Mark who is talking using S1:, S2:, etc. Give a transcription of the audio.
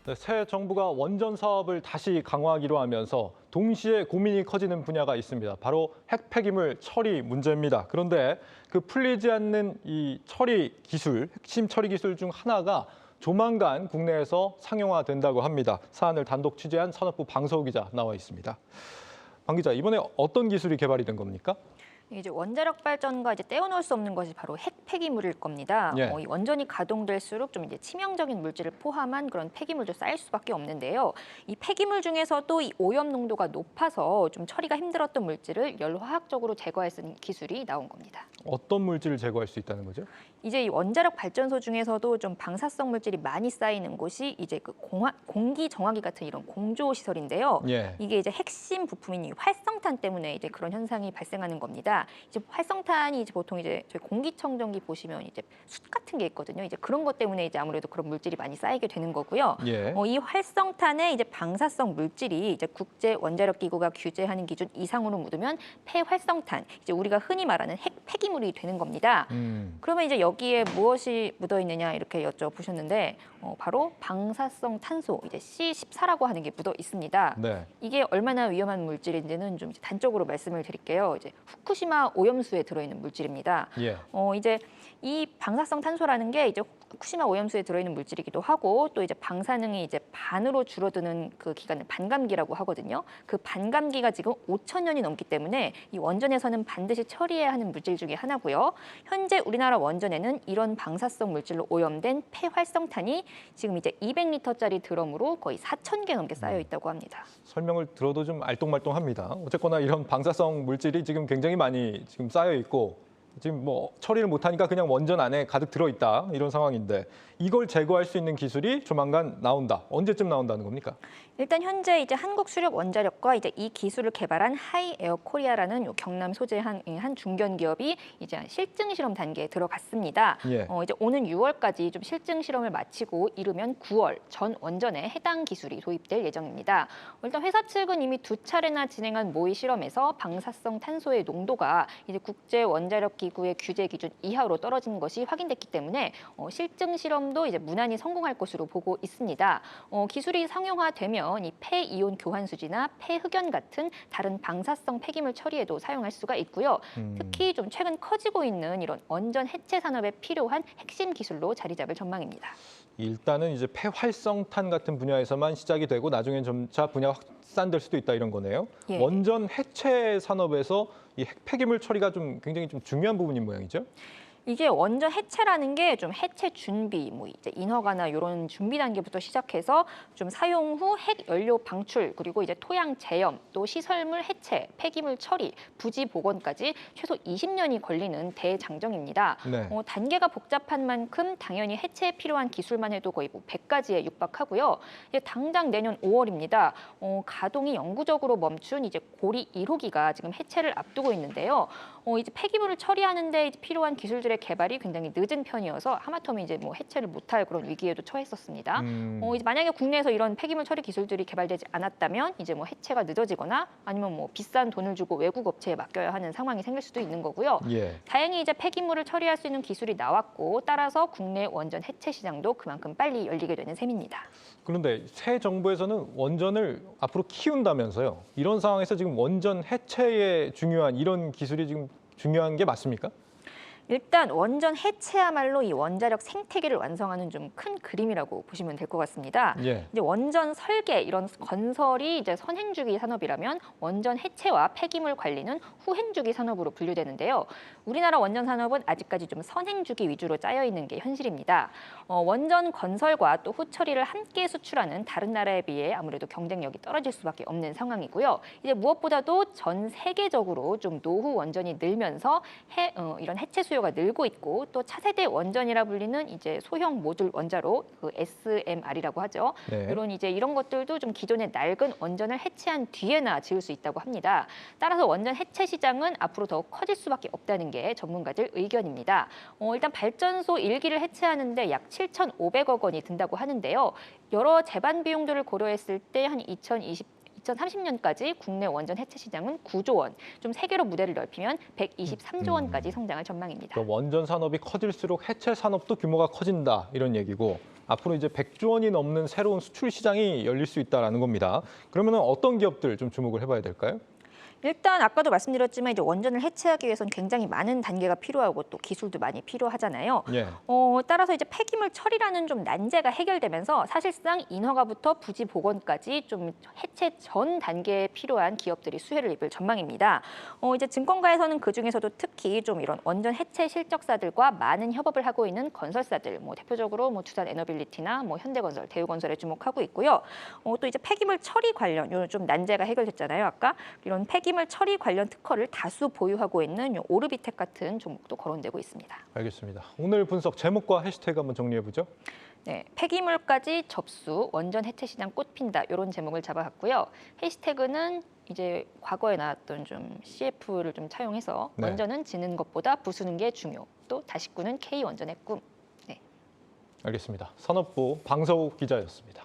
S1: 네, 새 정부가 원전 사업을 다시 강화하기로 하면서 동시에 고민이 커지는 분야가 있습니다. 바로 핵폐기물 처리 문제입니다. 그런데 그 풀리지 않는 이 처리 기술, 핵심 처리 기술 중 하나가 조만간 국내에서 상용화된다고 합니다. 사안을 단독 취재한 산업부 방서우 기자 나와 있습니다. 방 기자, 이번에 어떤 기술이 개발이 된 겁니까?
S2: 이제 원자력 발전과 이제 떼어놓을 수 없는 것이 바로 핵 폐기물일 겁니다.
S1: 예.
S2: 이 원전이 가동될수록 좀 이제 치명적인 물질을 포함한 그런 폐기물도 쌓일 수밖에 없는데요. 이 폐기물 중에서도 이 오염 농도가 높아서 좀 처리가 힘들었던 물질을 열화학적으로 제거할 수 있는 기술이 나온 겁니다.
S1: 어떤 물질을 제거할 수 있다는 거죠?
S2: 이제 이 원자력 발전소 중에서도 좀 방사성 물질이 많이 쌓이는 곳이 이제 그 공기 정화기 같은 이런 공조 시설인데요.
S1: 예.
S2: 이게 이제 핵심 부품인 이 활성탄 때문에 이제 그런 현상이 발생하는 겁니다. 이제 활성탄이 이제 보통 이제 저희 공기청정기 보시면 이제 숯 같은 게 있거든요. 이제 그런 것 때문에 이제 아무래도 그런 물질이 많이 쌓이게 되는 거고요.
S1: 예.
S2: 이 활성탄에 이제 방사성 물질이 이제 국제 원자력 기구가 규제하는 기준 이상으로 묻으면 폐활성탄, 이제 우리가 흔히 말하는 핵 폐기물이 되는 겁니다. 그러면 이제 여기에 무엇이 묻어 있느냐 이렇게 여쭤보셨는데 바로 방사성 탄소, 이제 C14라고 하는 게 묻어 있습니다.
S1: 네.
S2: 이게 얼마나 위험한 물질인지는 좀 이제 단적으로 말씀을 드릴게요. 이제 후쿠시마 오염수에 들어있는 물질입니다.
S1: 예.
S2: 이제 이 방사성 탄소라는 게 이제 후쿠시마 오염수에 들어있는 물질이기도 하고 또 이제 방사능이 이제 반으로 줄어드는 그 기간을 반감기라고 하거든요. 그 반감기가 지금 5,000년이 넘기 때문에 이 원전에서는 반드시 처리해야 하는 물질 중에 하나고요. 현재 우리나라 원전에는 이런 방사성 물질로 오염된 폐활성탄이 지금 이제 200리터짜리 드럼으로 거의 4,000개 넘게 쌓여 있다고 합니다.
S1: 설명을 들어도 좀 알똥말똥합니다. 어쨌거나 이런 방사성 물질이 지금 굉장히 많이 지금 쌓여 있고 지금 뭐 처리를 못하니까 그냥 원전 안에 가득 들어있다 이런 상황인데 이걸 제거할 수 있는 기술이 조만간 나온다. 언제쯤 나온다는 겁니까?
S2: 일단 현재 이제 한국수력원자력과 이제 이 기술을 개발한 하이에어코리아라는 요 경남 소재 한 중견 기업이 이제 실증 실험 단계에 들어갔습니다.
S1: 예.
S2: 이제 오는 6월까지 좀 실증 실험을 마치고 이르면 9월 전 원전에 해당 기술이 도입될 예정입니다. 일단 회사 측은 이미 2차례나 진행한 모의 실험에서 방사성 탄소의 농도가 이제 국제 원자력 기구의 규제 기준 이하로 떨어진 것이 확인됐기 때문에 실증 실험도 이제 무난히 성공할 것으로 보고 있습니다. 기술이 상용화되면 이 폐이온 교환 수지나 폐흑연 같은 다른 방사성 폐기물 처리에도 사용할 수가 있고요. 특히 좀 최근 커지고 있는 이런 원전 해체 산업에 필요한 핵심 기술로 자리 잡을 전망입니다.
S1: 일단은 이제 폐활성탄 같은 분야에서만 시작이 되고 나중엔 점차 분야가 확산될 수도 있다 이런 거네요.
S2: 예.
S1: 원전 해체 산업에서 이 핵폐기물 처리가 좀 굉장히 좀 중요한 부분인 모양이죠.
S2: 이게 원전 해체라는 게 좀 해체 준비, 뭐 이제 인허가나 이런 준비 단계부터 시작해서 좀 사용 후 핵 연료 방출, 그리고 이제 토양 제염, 또 시설물 해체, 폐기물 처리, 부지 복원까지 최소 20년이 걸리는 대장정입니다.
S1: 네.
S2: 단계가 복잡한 만큼 당연히 해체에 필요한 기술만 해도 거의 뭐 100가지에 육박하고요. 이제 당장 내년 5월입니다. 가동이 영구적으로 멈춘 이제 고리 1호기가 지금 해체를 앞두고 있는데요. 이제 폐기물을 처리하는 데 필요한 기술들의 개발이 굉장히 늦은 편이어서 하마터면 이제 뭐 해체를 못할 그런 위기에도 처했었습니다. 이제 만약에 국내에서 이런 폐기물 처리 기술들이 개발되지 않았다면 이제 뭐 해체가 늦어지거나 아니면 뭐 비싼 돈을 주고 외국 업체에 맡겨야 하는 상황이 생길 수도 있는 거고요.
S1: 예.
S2: 다행히 이제 폐기물을 처리할 수 있는 기술이 나왔고 따라서 국내 원전 해체 시장도 그만큼 빨리 열리게 되는 셈입니다.
S1: 그런데 새 정부에서는 원전을 앞으로 키운다면서요. 이런 상황에서 지금 원전 해체에 중요한 이런 기술이 지금 중요한 게 맞습니까?
S2: 일단 원전 해체야말로 이 원자력 생태계를 완성하는 좀 큰 그림이라고 보시면 될 것 같습니다.
S1: 예.
S2: 이제 원전 설계 이런 건설이 이제 선행주기 산업이라면 원전 해체와 폐기물 관리는 후행주기 산업으로 분류되는데요. 우리나라 원전 산업은 아직까지 좀 선행주기 위주로 짜여 있는 게 현실입니다. 원전 건설과 또 후처리를 함께 수출하는 다른 나라에 비해 아무래도 경쟁력이 떨어질 수밖에 없는 상황이고요. 이제 무엇보다도 전 세계적으로 좀 노후 원전이 늘면서 이런 해체 수요가 늘고 있고 또 차세대 원전이라 불리는 이제 소형 모듈 원자로 그 SMR이라고 하죠.
S1: 네.
S2: 이런 것들도 좀 기존의 낡은 원전을 해체한 뒤에나 지을 수 있다고 합니다. 따라서 원전 해체 시장은 앞으로 더 커질 수밖에 없다는 게 전문가들 의견입니다. 일단 발전소 1기를 해체하는데 약 7,500억 원이 든다고 하는데요. 여러 재반 비용들을 고려했을 때 한 2030년까지 국내 원전 해체 시장은 9조 원, 좀 세계로 무대를 넓히면 123조 원까지 성장할 전망입니다.
S1: 원전 산업이 커질수록 해체 산업도 규모가 커진다 이런 얘기고 앞으로 이제 100조 원이 넘는 새로운 수출 시장이 열릴 수 있다라는 겁니다. 그러면 어떤 기업들 좀 주목을 해봐야 될까요?
S2: 일단 아까도 말씀드렸지만 이제 원전을 해체하기 위해서는 굉장히 많은 단계가 필요하고 또 기술도 많이 필요하잖아요.
S1: 예.
S2: 따라서 이제 폐기물 처리라는 좀 난제가 해결되면서 사실상 인허가부터 부지 복원까지 좀 해체 전 단계에 필요한 기업들이 수혜를 입을 전망입니다. 이제 증권가에서는 그 중에서도 특히 좀 이런 원전 해체 실적사들과 많은 협업을 하고 있는 건설사들, 뭐 대표적으로 뭐 두산 에너빌리티나 뭐 현대건설, 대우건설에 주목하고 있고요. 또 이제 폐기물 처리 관련 요 좀 난제가 해결됐잖아요. 아까 이런 폐기물 처리 관련 특허를 다수 보유하고 있는 요 오르비텍 같은 종목도 거론되고 있습니다.
S1: 알겠습니다. 오늘 분석 제목과 해시태그 한번 정리해보죠.
S2: 네, 폐기물까지 접수, 원전 해체 시장 꽃핀다 이런 제목을 잡아봤고요. 해시태그는 이제 과거에 나왔던 좀 CF를 좀 차용해서
S1: 네.
S2: 원전은 지는 것보다 부수는 게 중요. 또 다시 꾸는 K 원전의 꿈. 네.
S1: 알겠습니다. 산업부 방서욱 기자였습니다.